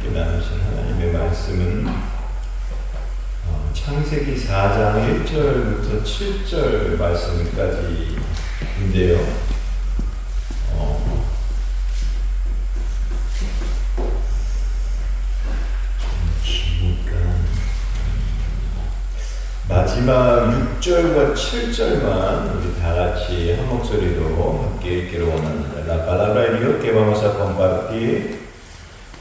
함께 나누신 하나님의 말씀은 창세기 4장 1절부터 7절 말씀까지인데요. 마지막 6절과 7절만 우리 다 같이 한 목소리로 함께 읽기를 원합니다. La palabra de Dios que vamos a compartir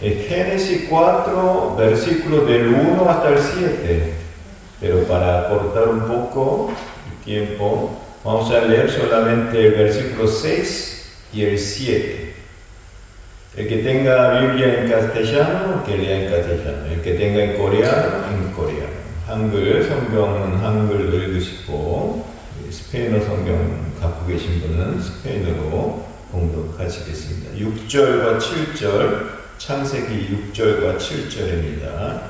es Génesis 4, versículos del 1 hasta el 7. Pero para cortar un poco el tiempo, vamos a leer solamente el versículo 6 y el 7. El que tenga Biblia en castellano, que lea en castellano. El que tenga en coreano. 한글 성경은 한글로 읽으시고 스페인어 성경 갖고 계신 분은 스페인어로 봉독하시겠습니다. 6절과 7절, 창세기 6절과 7절입니다.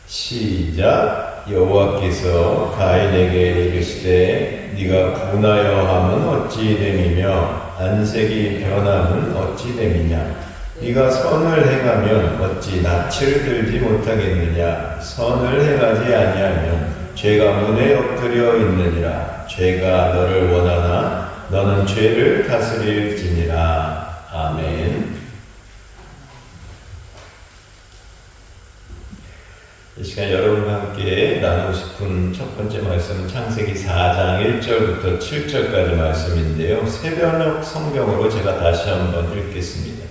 시작. 여호와께서 가인에게 이르시되 네가 분하여 함은 어찌 됨이며 안색이 변함은 어찌 됨이냐. 네가 선을 행하면 어찌 낯을 들지 못하겠느냐. 선을 행하지 아니하면 죄가 문에 엎드려 있느니라. 죄가 너를 원하나 너는 죄를 다스릴지니라. 아멘. 이 시간 여러분과 함께 나누고 싶은 첫 번째 말씀은 창세기 4장 1절부터 7절까지 말씀인데요. 새변역 성경으로 제가 다시 한번 읽겠습니다.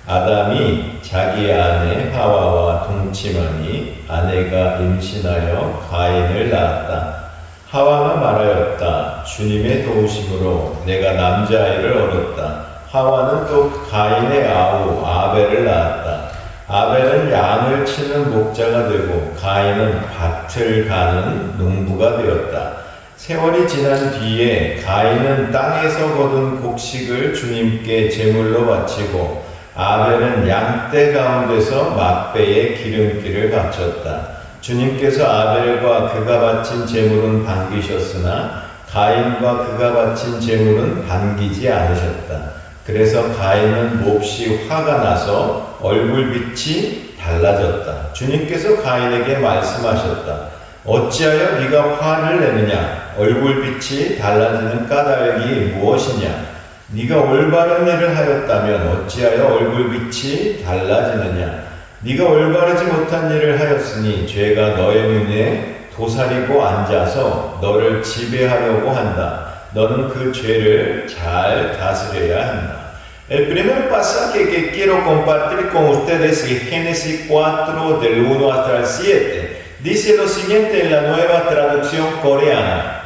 아담이 자기 아내 하와와 동침하니 아내가 임신하여 가인을 낳았다. 하와가 말하였다. 주님의 도우심으로 내가 남자아이를 얻었다. 하와는 또 가인의 아우 아벨을 낳았다. 아벨은 양을 치는 목자가 되고 가인은 밭을 가는 농부가 되었다. 세월이 지난 뒤에 가인은 땅에서 거둔 곡식을 주님께 제물로 바치고 아벨은 양떼 가운데서 막배에 기름기를 바쳤다. 주님께서 아벨과 그가 바친 제물은 반기셨으나 가인과 그가 바친 제물은 반기지 않으셨다. 그래서 가인은 몹시 화가 나서 얼굴빛이 달라졌다. 주님께서 가인에게 말씀하셨다. 어찌하여 네가 화를 내느냐? 얼굴빛이 달라지는 까닭이 무엇이냐? 네가 올바른 일을 하였다면 어찌하여 얼굴빛이 달라지느냐? 네가 올바르지 못한 일을 하였으니 죄가 너의 눈에 도사리고 앉아서 너를 지배하려고 한다. 너는 그 죄를 잘 다스려야 한다. El primer pasaje que quiero compartir con ustedes es Génesis 4 del 1 hasta el 7. Dice lo siguiente en la nueva traducción coreana.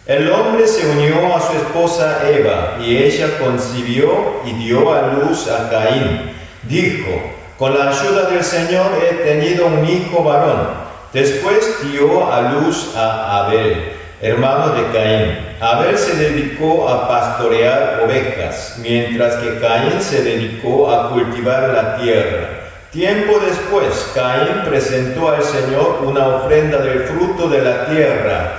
El hombre se unió a su esposa Eva y ella concibió y dio a luz a Caín. Dijo, con la ayuda del Señor he tenido un hijo varón. Después dio a luz a Abel, hermano de Caín. Abel se dedicó a pastorear ovejas, mientras que Caín se dedicó a cultivar la tierra. Tiempo después, Caín presentó al Señor una ofrenda del fruto de la tierra.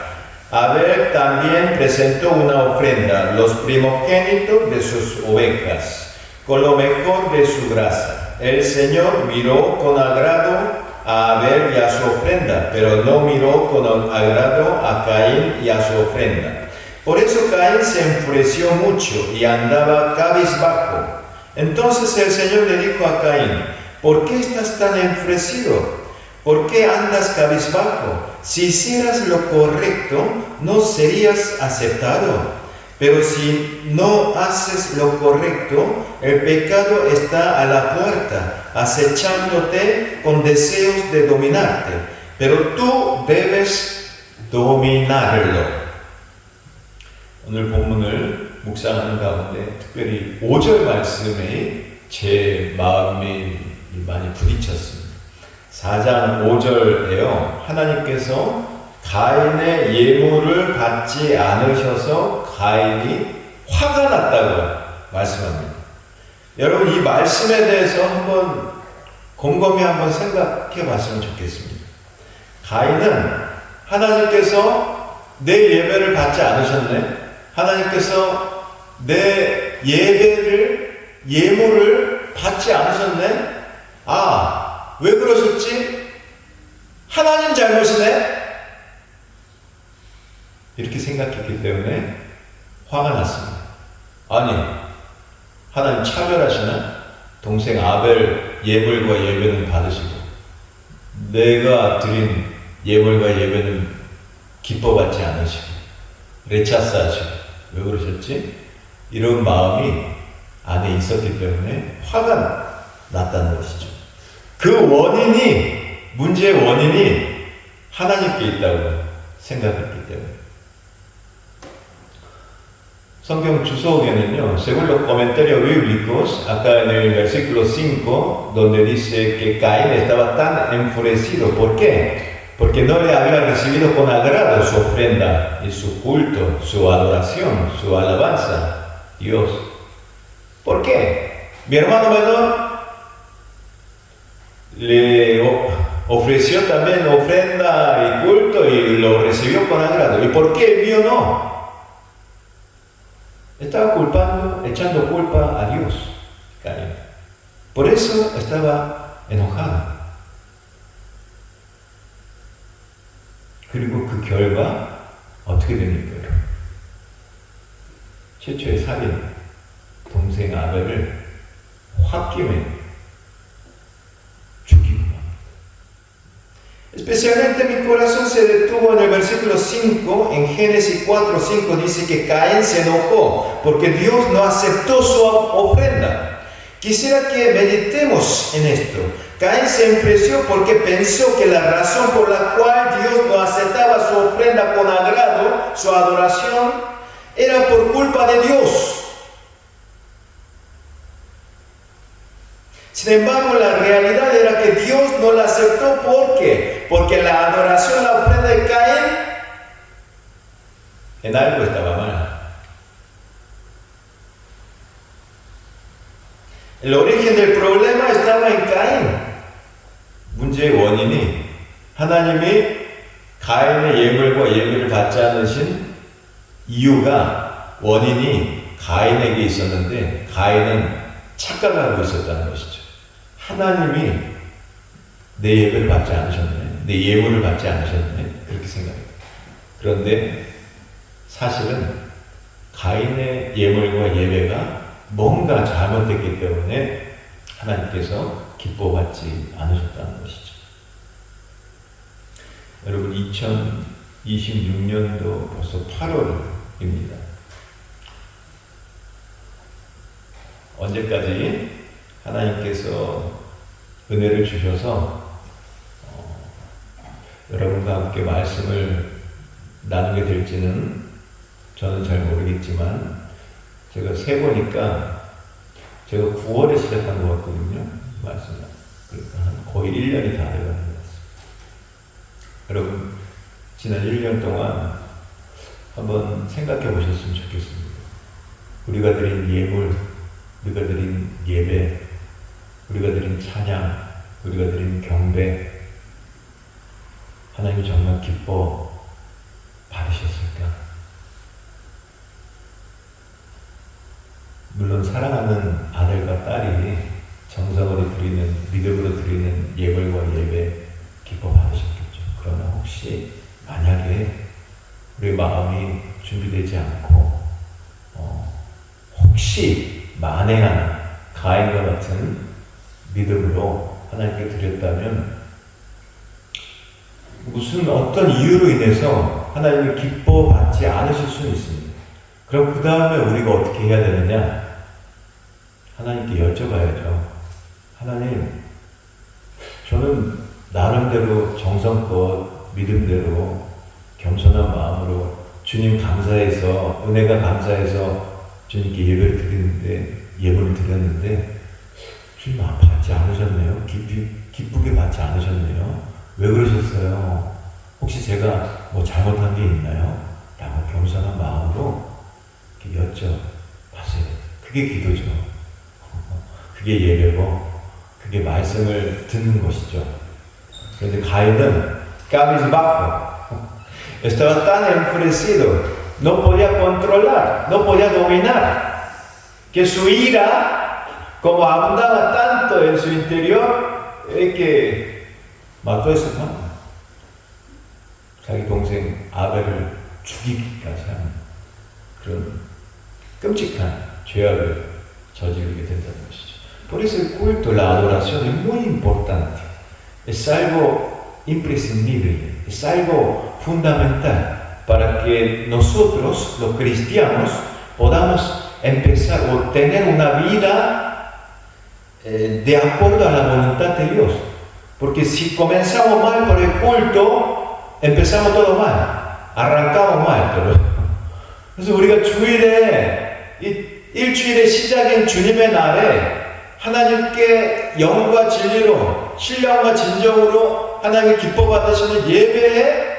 Abel también presentó una ofrenda, los primogénitos de sus ovejas, con lo mejor de su grasa. El Señor miró con agrado a Abel y a su ofrenda, pero no miró con agrado a Caín y a su ofrenda. Por eso Caín se enfureció mucho y andaba cabizbajo. Entonces el Señor le dijo a Caín, ¿por qué estás tan enfurecido? ¿Por qué andas cabizbajo? Si hicieras lo correcto, no serías aceptado. Pero si no haces lo correcto, el pecado está a la puerta, acechándote con deseos de dominarte. Pero tú debes dominarlo. 오늘 본문을 묵상하는 가운데 특별히 5절 말씀에 제 마음이 많이 부딪혔습니다. 4장 5절에요. 하나님께서 가인의 예물을 받지 않으셔서 가인이 화가 났다고 말씀합니다. 여러분 이 말씀에 대해서 한번 곰곰이 한번 생각해 봤으면 좋겠습니다. 가인은 하나님께서 내 예배를 받지 않으셨네. 하나님께서 내 예물을 받지 않으셨네. 아, 왜 그러셨지? 하나님 잘못이네? 이렇게 생각했기 때문에 화가 났습니다. 아니, 하나님 차별하시나? 동생 아벨 예물과 예배는 받으시고 내가 드린 예물과 예배는 기뻐받지 않으시고 레차스하시고 왜 그러셨지? 이런 마음이 안에 있었기 때문에 화가 났다는 것이죠. 그 원인이, 문제의 원인이 하나님께 있다고 생각했기 때문에. 성경 주석에는요, según los comentarios bíblicos, acá en el versículo 5, donde dice que Caín estaba tan enfurecido. ¿Por qué? Porque no le había recibido con agrado su ofrenda y su culto, su adoración, su alabanza a Dios. ¿Por qué? Mi hermano menor le ofreció también ofrenda y culto y lo recibió con agrado. ¿Y por qué el mío no? Estaba culpando, echando culpa a Dios, Caín. Por eso estaba enojado. 그리고 그 결과 어떻게 됩니까? 최초의 살인, 동생 아벨을 홧김에 죽이고 맙니다. Especialmente mi corazón se detuvo en el versículo 5, en Génesis 4:5 dice que Caín se enojó porque Dios no aceptó su ofrenda. Quisiera que meditemos en esto. Caín se enfureció porque pensó que la razón por la cual Dios no aceptaba su ofrenda con agrado, su adoración, era por culpa de Dios. Sin embargo, la realidad era que Dios no la aceptó. ¿Por qué? Porque la adoración, la ofrenda de Caín, en algo estaba mal. El origen del problema estaba en Caín. 문제의 원인이 하나님이 가인의 예물과 예배를 받지 않으신 이유가, 원인이 가인에게 있었는데 가인은 착각하고 있었다는 것이죠. 하나님이 내 예배를 받지 않으셨네, 내 예물을 받지 않으셨네, 그렇게 생각합니다. 그런데 사실은 가인의 예물과 예배가 뭔가 잘못됐기 때문에 하나님께서 기뻐받지 않으셨다는 것이죠. 여러분, 2026년도 벌써 8월입니다. 언제까지 하나님께서 은혜를 주셔서 여러분과 함께 말씀을 나누게 될지는 저는 잘 모르겠지만, 제가 세보니까 제가 9월에 시작한 것 같거든요. 말씀. 그러니까 거의 1년이 다 돼가는 것 같습니다. 여러분, 지난 1년 동안 한번 생각해 보셨으면 좋겠습니다. 우리가 드린 예물, 우리가 드린 예배, 우리가 드린 찬양, 우리가 드린 경배, 하나님이 정말 기뻐 받으셨을까? 물론 사랑하는 아들과 딸이 정성으로 드리는, 믿음으로 드리는 예물과 예배 기뻐 받으셨겠죠. 그러나 혹시 만약에 우리 마음이 준비되지 않고 혹시 만행하는 가인과 같은 믿음으로 하나님께 드렸다면, 무슨 어떤 이유로 인해서 하나님이 기뻐 받지 않으실 수는 있습니다. 그럼 그 다음에 우리가 어떻게 해야 되느냐? 하나님께 여쭤봐야죠. 하나님, 저는 나름대로 정성껏 믿음대로 겸손한 마음으로 주님 감사해서, 은혜가 감사해서 주님께 예배를 드리는데, 예물을 드렸는데 주님 받지 않으셨네요. 기쁘게 받지 않으셨네요. 왜 그러셨어요? 혹시 제가 뭐 잘못한 게 있나요? 라고 겸손한 마음으로 여쭤봤어요. 그게 기도죠. 그게 예배고, 그게 말씀을 듣는 것이죠. 그런데 가인은 cabizbajo, estaba tan enfurecido, no podía controlar, no podía dominar, que su ira, como abundaba tanto en su interior, 이렇게 맞고했었나? 자기 동생 아벨을 죽이기까지 하는 그런 끔찍한 죄악을 저지르게 된다는 것이죠. Por eso el culto, la adoración es muy importante. Es algo imprescindible, es algo fundamental para que nosotros, los cristianos, podamos empezar o tener una vida de acuerdo a la voluntad de Dios. Porque si comenzamos mal por el culto, empezamos todo mal, arrancamos mal todo. 그래서 우리가 주일에 일주일의 시작인 주님의 날에 하나님께 영과 진리로 신령과 진정으로 하나님의 기뻐 받으시는 예배에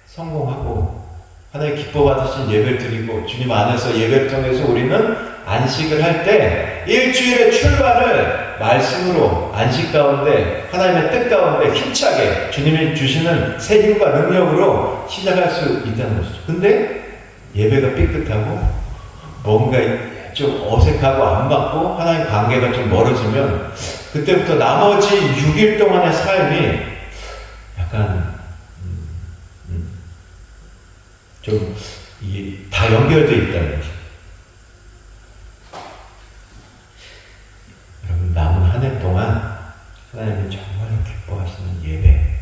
성공하고 하나님 기뻐 받으신 예배를 드리고 주님 안에서 예배를 통해서 우리는 안식을 할 때 일주일의 출발을 말씀으로 안식 가운데 하나님의 뜻 가운데 힘차게 주님이 주시는 새 힘과 능력으로 시작할 수 있다는 것이죠. 근데 예배가 삐끗하고 뭔가 좀 어색하고 안 맞고 하나님 관계가 좀 멀어지면 그때부터 나머지 6일 동안의 삶이 약간 좀 다 연결되어 있다는 것이죠. 여러분 남은 한 해 동안 하나님이 정말로 기뻐하시는 예배,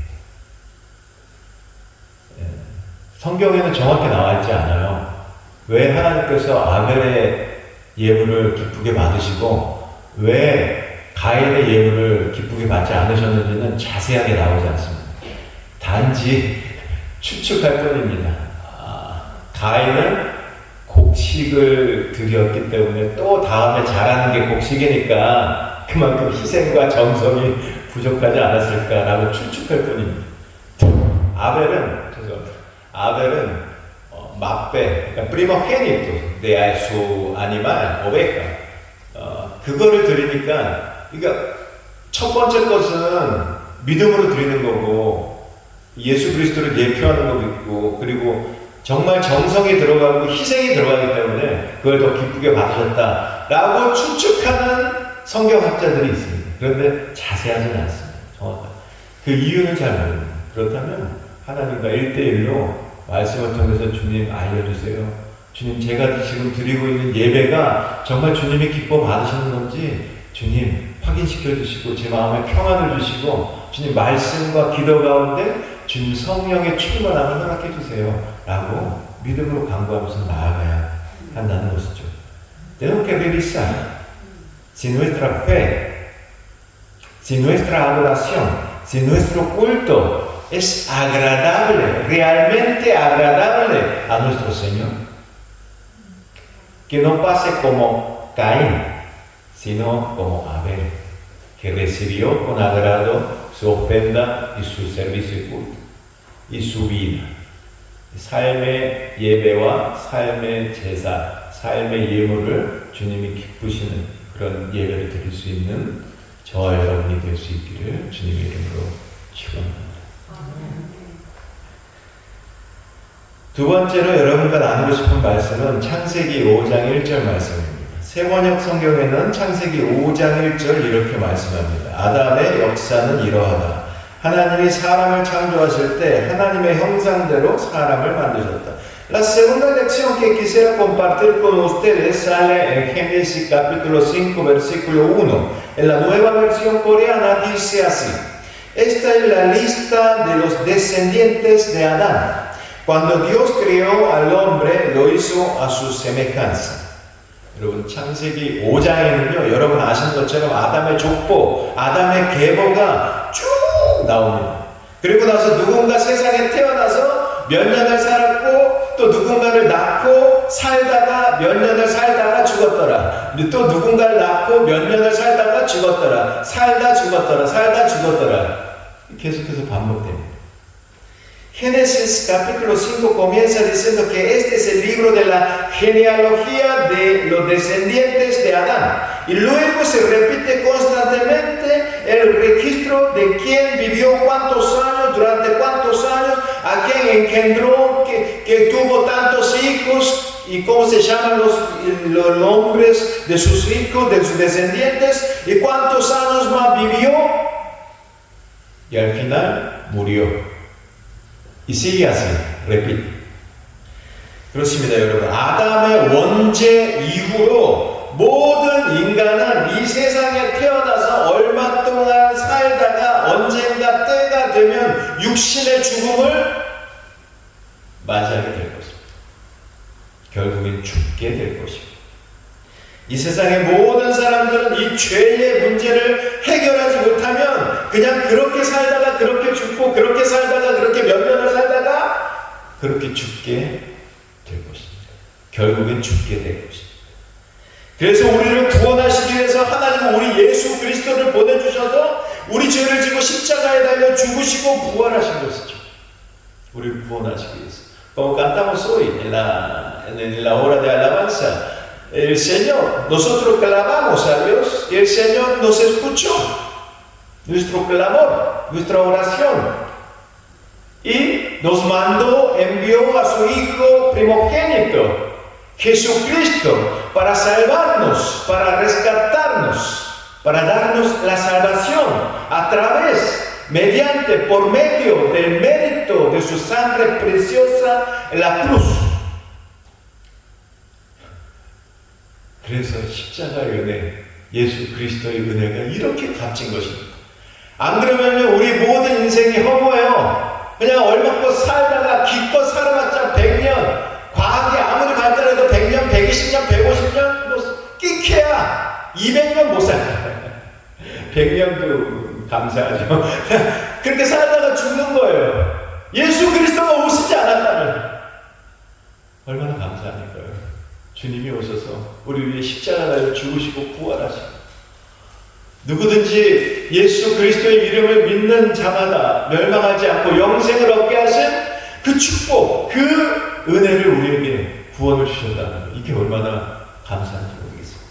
성경에는 정확히 나와 있지 않아요. 왜 하나님께서 아벨의 예물을 기쁘게 받으시고 왜 가인의 예물을 기쁘게 받지 않으셨는지는 자세하게 나오지 않습니다. 단지 추측할 뿐입니다. 가인은 곡식을 드렸기 때문에 또 다음에 자라는 게 곡식이니까 그만큼 희생과 정성이 부족하지 않았을까라고 추측할 뿐입니다. 아벨은 맛배, 그러니까 primogénito de su animal, oveja. 그거를 드리니까, 그러니까 첫 번째 것은 믿음으로 드리는 거고, 예수 그리스도를 예표하는 거고 있고, 그리고 정말 정성이 들어가고 희생이 들어가기 때문에 그걸 더 기쁘게 받으셨다라고 추측하는 성경학자들이 있습니다. 그런데 자세하지는 않습니다. 정확하게. 그 이유는 잘 모릅니다. 그렇다면 하나님과 1대1로 말씀을 통해서 주님 알려주세요. 주님 제가 지금 드리고 있는 예배가 정말 주님이 기뻐 받으시는 건지 주님 확인시켜 주시고 제 마음에 평안을 주시고 주님 말씀과 기도 가운데 주님 성령의 충만함을 허락해 주세요 라고 믿음으로 간구하면서 나아가야 한다는 것이죠. Tenemos que revisar si nuestra fe, si nuestra adoración, si nuestro culto es agradable, realmente agradable a nuestro Señor. Que no pase como Caín, sino como Abel, que recibió con agrado su ofrenda y su servicio y culto, y su vida. 삶의 예배와 삶의 제사, 삶의 예물을 주님이 기쁘시는 그런 예배를 드릴 수 있는 저와 여러분이 될 수 있기를 주님의 이름으로 축원합니다. 두 번째로 여러분과 나누고 싶은 말씀은 창세기 5장 1절 말씀입니다. 세번역 성경에는 창세기 5장 1절 이렇게 말씀합니다. 아담의 역사는 이러하다. 하나님이 사람을 창조하실 때 하나님의 형상대로 사람을 만드셨다. La segunda lección que quisiera compartir con ustedes sale en Génesis capítulo 5 versículo 1. En la nueva versión coreana dice así. Esta es la lista de los descendientes de Adán. Cuando Dios creó al hombre, lo hizo a su semejanza. 여러분 창세기 5장에는요 여러분 아시는 것처럼 아담의 족보, 아담의 계보가 쭉 나옵니다. 그리고 나서 누군가 세상에 태어나서 몇 년을 살았고 또 누군가를 낳고 살다가 몇 년을 살다가 죽었더라. 또 누군가를 낳고 몇 년을 살다가 죽었더라. 살다 죽었더라. 살다 죽었더라. 계속해서 반복됩니다. Génesis capítulo 5 comienza diciendo que este es el libro de la genealogía de los descendientes de Adán. Y luego se repite constantemente el registro de quién vivió cuántos años, durante cuántos años, a quién engendró, que tuvo tantos hijos y cómo se llaman los nombres de sus hijos, de sus descendientes, y cuántos años más vivió. y al final murió. Y sigue así, repite. 그렇습니다, 여러분. 아담의 원죄 이후로 모든 인간은 이 세상에 태어나서 얼마 동안 살다가 언젠가 때가 되면 육신의 죽음을 맞이하게 될 것입니다. 결국엔 죽게 될 것입니다. 이 세상의 모든 사람들은 이 죄의 문제를 해결하지 못하면 그냥 그렇게 살다가 그렇게 죽고 그렇게 살다가 그렇게 몇 년을 살다가 그렇게 죽게 될 것입니다. 결국엔 죽게 될 것입니다. 그래서 우리를 구원하시기 위해서 하나님은 우리 예수 그리스도를 보내주셔서 우리 죄를 지고 십자가에 달려 죽으시고 부활하신 것이죠. 우리를 구원하시기 위해서. Como cantamos hoy en la hora de alabanza, el Señor, nosotros clamamos a Dios y el Señor nos escuchó, nuestro clamor, nuestra oración. Y nos mandó, envió a su Hijo primogénito, Jesucristo, para salvarnos, para rescatarnos, para darnos la salvación a través, mediante, por medio del mérito de su sangre preciosa en la cruz. 그래서 십자가의 은혜, 예수 그리스도의 은혜가 이렇게 값진 것입니다. 안 그러면 우리 모든 인생이 허무해요. 그냥 얼마껏 살다가 기껏 살아봤자 100년, 과학이 아무리 발달해도 100년, 120년, 150년, 뭐 끼케야 200년 못 살아요. 100년도 감사하죠. 그렇게 살다가 죽는 거예요. 예수 그리스도가 오시지 않았다면 얼마나 감사합니까요? 주님이 오셔서 우리 위해 십자가를 죽으시고 부활하시고 누구든지 예수 그리스도의 이름을 믿는 자마다 멸망하지 않고 영생을 얻게 하신 그 축복, 그 은혜를 우리에게 구원을 주셨다는 이게 얼마나 감사한지 모르겠습니다.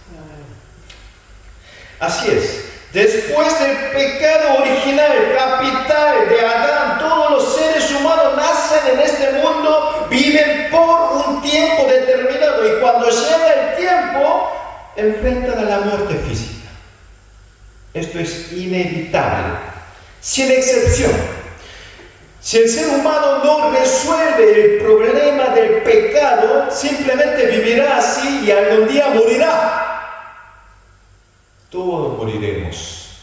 Así es. Después del pecado original, capital de Adán, todos los seres humanos nacen en este mundo, viven por un tiempo determinado y cuando llega el tiempo, enfrentan a la muerte física. Esto es inevitable, sin excepción. Si el ser humano no resuelve el problema del pecado, simplemente vivirá así y algún día morirá. Todos moriremos.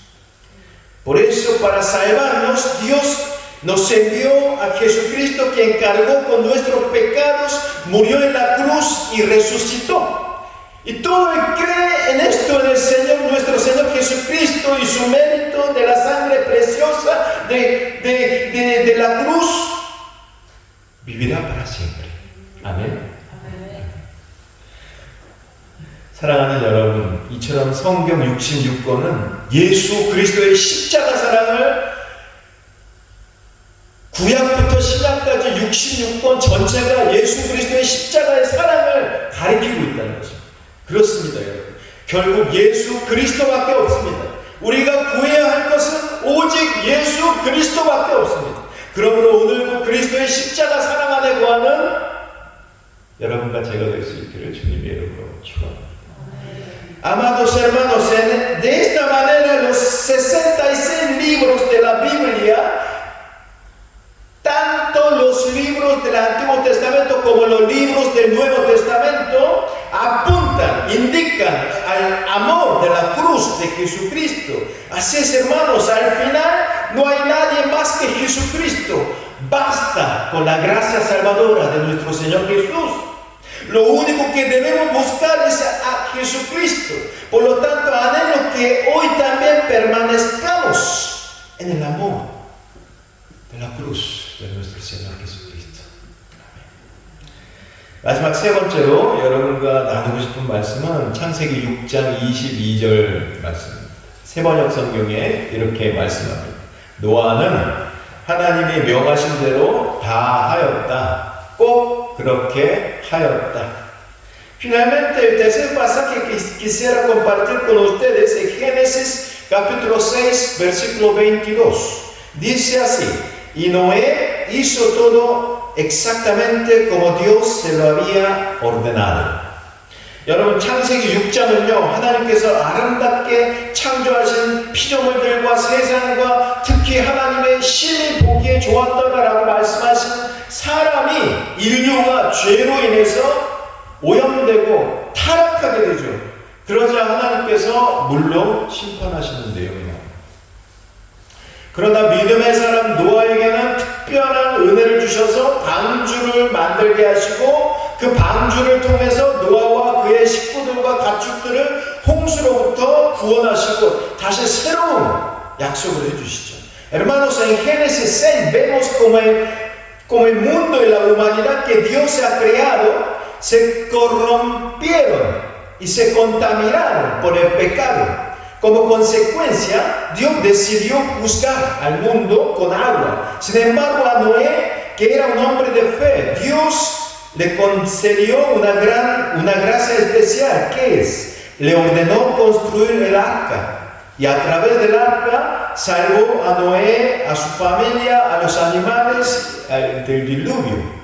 Por eso, para salvarnos, Dios nos envió a Jesucristo, quien cargó con nuestros pecados, murió en la cruz y resucitó. Y todo el que cree en esto, en el Señor, nuestro Señor Jesucristo y su mérito de la sangre preciosa de la cruz, vivirá para siempre. Amén. 사랑하는 여러분, 이처럼 성경 66권은 예수 그리스도의 십자가 사랑을 구약부터 신약까지 66권 전체가 예수 그리스도의 십자가의 사랑을 가리키고 있다는 것입니다. 그렇습니다, 여러분. 결국 예수 그리스도밖에 없습니다. 우리가 구해야 할 것은 오직 예수 그리스도밖에 없습니다. 그러므로 오늘도 그리스도의 십자가 사랑 안에 거하는 여러분과 제가 될 수 있기를 주님의 이름으로 축원합니다. Amados hermanos, de esta manera los 66 libros de la Biblia, tanto los libros del Antiguo Testamento como los libros del Nuevo Testamento, apuntan, indican al amor de la cruz de Jesucristo. Así es, hermanos, al final no hay nadie más que Jesucristo. Basta con la gracia salvadora de nuestro Señor Jesús. Lo único que debemos buscar es a Jesucristo. Por lo tanto, anhelo que hoy también permanezcamos en el amor de la cruz de nuestro Señor Jesucristo. 마지막 세 번째로 여러분과 나누고 싶은 말씀은 창세기 6장 22절 말씀입니다. 세번역 성경에 이렇게 말씀합니다. 노아는 하나님이 명하신 대로 다 하였다. 꼭 그렇게 하였다. Finalmente, el tercer pasaje que quisiera compartir con ustedes es Génesis capítulo 6, versículo 22. Dice así: y Noé hizo todo exactamente como Dios se lo había ordenado. 여러분, 창세기 6장은요, 하나님께서 아름답게 창조하신 피조물들과 세상과 특히 하나님의 심히 보기에 좋았더라라고 말씀하신 사람이 인류가 죄로 인해서 오염되고 타락하게 되죠. 그러자 하나님께서 물로 심판하시는데요. 그러나 믿음의 사람 노아에게는 특별한 은혜를 주셔서 방주를 만들게 하시고 그 방주를 통해서 노아와 그의 식구들과 가축들을 홍수로부터 구원하시고 다시 새로운 약속을 해주시죠. Hermanos, en Génesis 6 vemos como el mundo y la humanidad que Dios ha creado se corrompieron y se contaminaron por el pecado. Como consecuencia, Dios decidió juzgar al mundo con agua. Sin embargo, a Noé, que era un hombre de fe, Dios le concedió una gracia especial. ¿Qué es? Le ordenó construir el arca. Y a través del arca salvó a Noé, a su familia, a los animales del diluvio.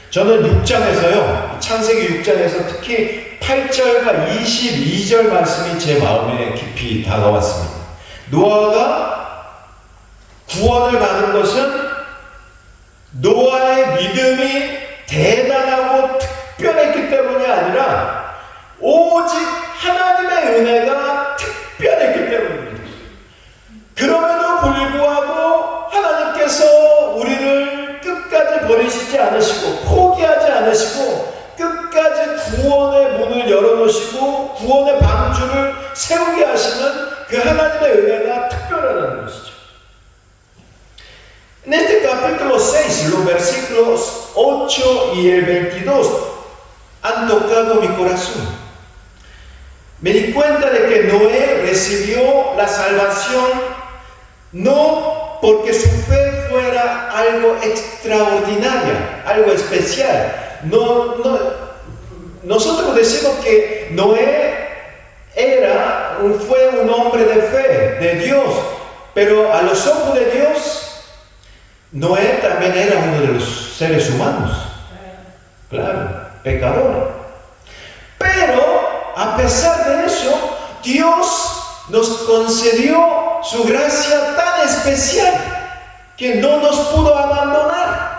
저는 6장에서요, 창세기 6장에서 특히 8절과 22절 말씀이 제 마음에 깊이 다가왔습니다. 노아가 구원을 받은 것은 노아의 믿음이 대단하고 특별했기 때문이 아니라 오직 하나님의 은혜가 특별했기 때문입니다. 그럼에도 불구하고 하나님께서 우리를 끝까지 버리시지 않으시고 포기하지 않으시고 끝까지 구원의 문을 열어놓으시고 구원의 방주를 세우게 하시는 그 하나님의 은혜가 특별하다는 것이죠. En este capítulo 6, los versículos 8 y el 22 han tocado mi corazón. Me di cuenta de que Noé recibió la salvación no porque su fe fuera algo extraordinario, algo especial. Nosotros decimos que Noé fue un hombre de fe, de Dios, pero a los ojos de Dios, Noé también era uno de los seres humanos, claro, pecadores. Pero a pesar de eso, Dios nos concedió su gracia tan especial que no nos pudo abandonar.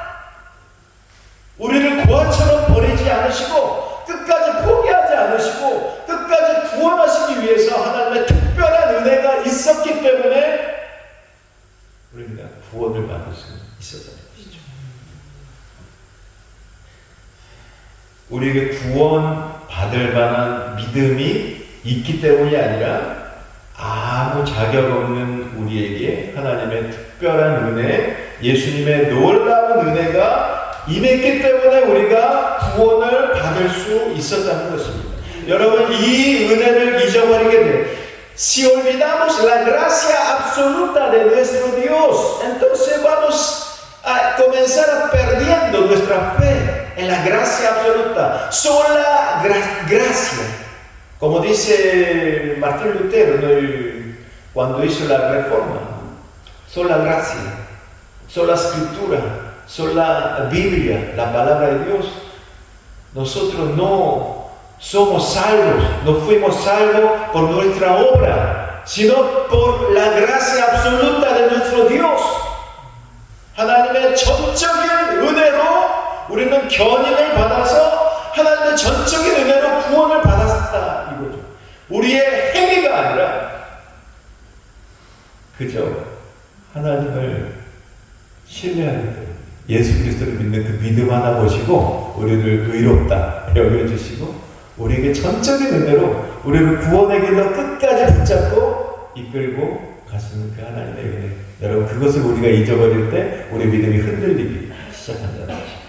우리를 고아처럼 버리지 않으시고 끝까지 포기하지 않으시고 끝까지 구원하시기 위해서 하나님의 특별한 은혜가 있었기 때문에 우리가 구원을 받을 수 있었다는 것이죠. 우리에게 구원 받을 만한 믿음이 있기 때문이 아니라 아무 자격 없는 우리에게 하나님의 특별한 은혜, 예수님의 놀라운 은혜가 임했기 때문에 우리가 구원을 받을 수 있었다는 것입니다. 여러분, 이 은혜를 잊어버리게 돼. Si olvidamos la gracia absoluta de nuestro Dios, entonces vamos a comenzar perdiendo nuestra fe en la gracia absoluta. Sola gracia. Como dice Martín Lutero cuando hizo la reforma. Sola gracia, sola escritura, sola Biblia, la palabra de Dios. Nosotros no somos salvos, no fuimos salvos por nuestra obra, sino por la gracia absoluta de nuestro Dios. 하나님의 전적인 은혜로 우리는 견인을 받아서 하나님의 전적인 은혜로 구원을 받았다 이거죠. 우리의 행위가 아니라 그저 하나님을 신뢰하는 것. 예수 그리스도를 믿는 그 믿음 하나 보시고 우리를 의롭다 여겨주시고 우리에게 전적인 은혜로 우리를 구원의 길로 끝까지 붙잡고 이끌고 가시는 그 하나님의 은혜. 여러분, 그것을 우리가 잊어버릴 때 우리 믿음이 흔들리기 시작한다는 것입니다.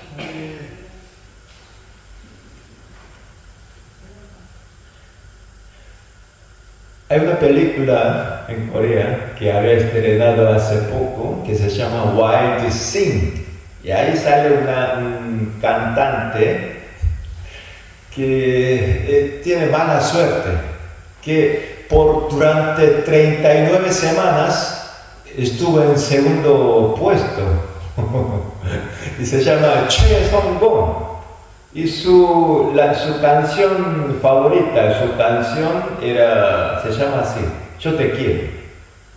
Hay una película en Corea que había estrenado hace poco que se llama Wild Sing. Y ahí sale un cantante que tiene mala suerte, que durante 39 semanas estuvo en segundo puesto y se llama Choi Song-gon. Y su canción favorita, se llama así, Yo te quiero.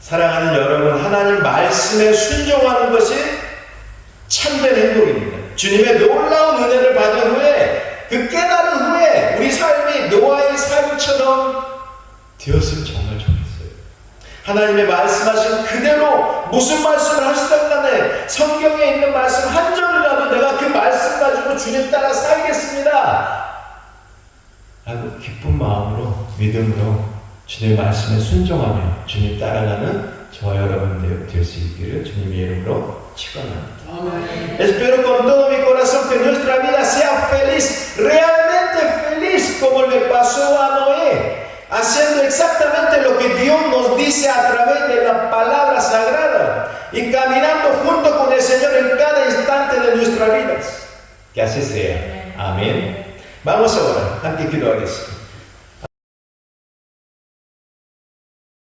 사랑하는 여러분, 하나님 말씀에 순종하는 것이 참된 행복입니다. 주님의 놀라운 은혜를 받은 후에, 그 깨달은 후에 우리 삶이 노아의 삶처럼 되었으면 정말 좋겠어요. 하나님의 말씀하신 그대로 무슨 말씀을 하시든 간에 성경에 있는 말씀 한 절이라도 내가 그 말씀 가지고 주님 따라 살겠습니다 라고 기쁜 마음으로, 믿음으로 주님의 말씀에 순종하며 주님 따라가는 저와 여러분 될 수 있기를 주님의 이름으로 축원합니다. Espero con todo mi corazón que nuestra vida sea feliz, realmente feliz, como le pasó a Noé, haciendo exactamente lo que Dios nos dice a través de la palabra sagrada y caminando junto con el Señor en cada instante de nuestras vidas. Que así sea. Amén. Vamos ahora, 함께 기도하겠습니다.